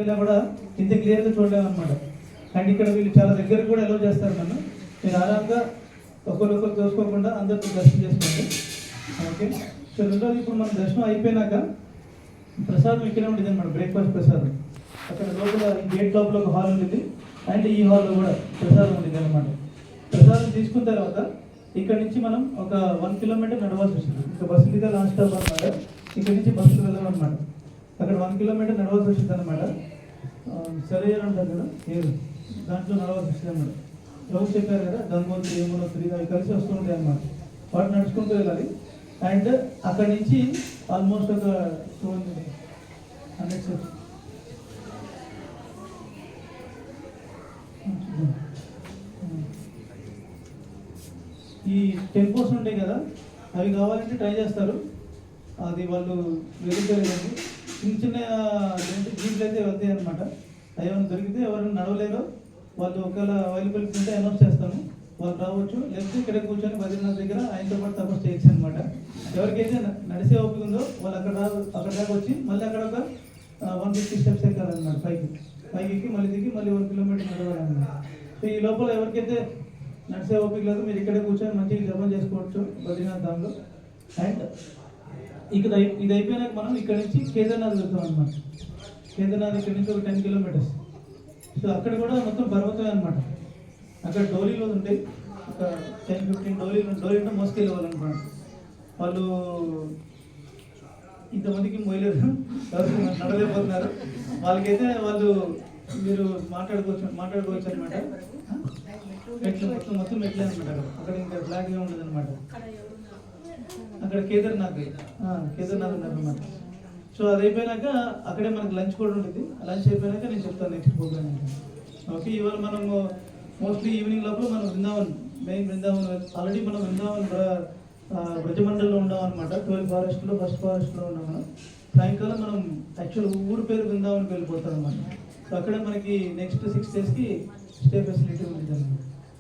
వెళ్ళినా కూడా ఇంత క్లియర్గా చూడలేము అనమాట. అండ్ ఇక్కడ వీళ్ళు చాలా దగ్గర కూడా అలౌ చేస్తారు నన్ను. మీరు ఆరాంగా ఒకరికొకరు చూసుకోకుండా అందరితో దర్శనం చేసుకోండి. ఓకే. సో రెండోది, ఇప్పుడు మన దర్శనం అయిపోయినాక ప్రసాదం ఇక్కడే ఉంటుంది అనమాట, బ్రేక్ఫాస్ట్ ప్రసాదం. అక్కడ లోపల గేట్ లోపల ఒక హాల్ ఉంటుంది, అండ్ ఈ హాల్లో కూడా ప్రసాదం ఉంటుంది అనమాట. ప్రసాదం తీసుకున్న తర్వాత ఇక్కడ నుంచి మనం ఒక 1 కిలోమీటర్ నడవాల్సి వస్తుంది. ఇంకా బస్సులుగా లాస్ట్ స్టాప్ అనమాట. ఇక్కడ నుంచి బస్సులు వెళ్ళామన్నమాట. అక్కడ 1 కిలోమీటర్ నడవాల్సి వస్తుంది అనమాట. సరే అంటారు కదా, ఏరు దాంట్లో నడవాల్సి వస్తుంది అనమాట. రోజు చెప్పారు కదా, గంగోత్రి, యమునోత్రి అవి కలిసి వస్తూ ఉంటాయి అన్నమాట. వాటి నడుచుకుంటూ వెళ్ళాలి. అండ్ అక్కడ నుంచి ఆల్మోస్ట్ ఒక 200 steps. ఈ టెంపోస్ ఉంటాయి కదా, అవి కావాలంటే ట్రై చేస్తారు. అది వాళ్ళు వెతుకోలేదండి. చిన్న చిన్న జీపులు అయితే వెళ్తాయి అనమాట. అవి ఏమైనా దొరికితే ఎవరైనా నడవలేరో వాళ్ళు ఒకవేళ అవైలబిలిటీ ఉంటే అనౌన్స్ చేస్తాము, వాళ్ళు రావచ్చు. లేకపోతే ఇక్కడే కూర్చొని బద్రీనాథ్ దగ్గర ఆయనతో పాటు తపస్సు చేయొచ్చు అనమాట. ఎవరికైతే నడిసే ఓపిక ఉందో వాళ్ళు అక్కడ దాకా వచ్చి మళ్ళీ అక్కడ ఒక 150 steps ఎక్కాలన్నమాట. పైకి ఎక్కి మళ్ళీ దిగి మళ్ళీ 1 కిలోమీటర్ నడవాలన్నమాట. సో ఈ లోపల ఎవరికైతే నడిసే ఓపిక లేదు, మీరు ఇక్కడే కూర్చొని మంచిగా జపం చేసుకోవచ్చు బద్రీనాథ్ ధామ్లో. అండ్ ఇక్కడ ఇది అయిపోయినాక మనం ఇక్కడ నుంచి కేదార్నాథ్ వెళ్తాం అనమాట. కేదార్నాథ్ ఇక్కడ నుంచి ఒక 10 kilometers. సో అక్కడ కూడా మొత్తం పర్వతమే అనమాట. అక్కడ డోలీలు ఉంటాయి, ఒక 10-15 డోలీలో మోసుకెళ్ళేవాళ్ళనమాట. వాళ్ళు ఇంతమందికి మోయలేరు, నడలేకపోతున్నారు. వాళ్ళకైతే మీరు మాట్లాడుకోవచ్చు అనమాట. మెట్లు మొత్తం మెట్లే అనమాట. అక్కడ ఇంకా ఫ్లాగ్ ఏమి ఉండదు అనమాట. అక్కడ కేదార్నాథ్ ఉన్నదన్నమాట. సో అది అయిపోయినాక అక్కడే మనకి లంచ్ కూడా ఉంటుంది. లంచ్ అయిపోయినాక నేను చెప్తాను నెక్స్ట్ ప్రోగ్రామ్ ఏంటి. ఓకే. ఇవాళ మనం మోస్ట్లీ ఈవినింగ్ లోపల మనం బృందావన్ ఆల్రెడీ మనం వృందావన్ బ్రజమండల్లో ఉన్నాం అనమాట. 12 ఫారెస్ట్లో ఫస్ట్ ఫారెస్ట్లో ఉన్నాం మనం. సాయంకాలం మనం యాక్చువల్ ఊరు పేరు బృందావన్కి వెళ్ళిపోతాం అనమాట. సో అక్కడ మనకి నెక్స్ట్ 6 daysకి స్టే ఫెసిలిటీ ఉంటుంది అనమాట.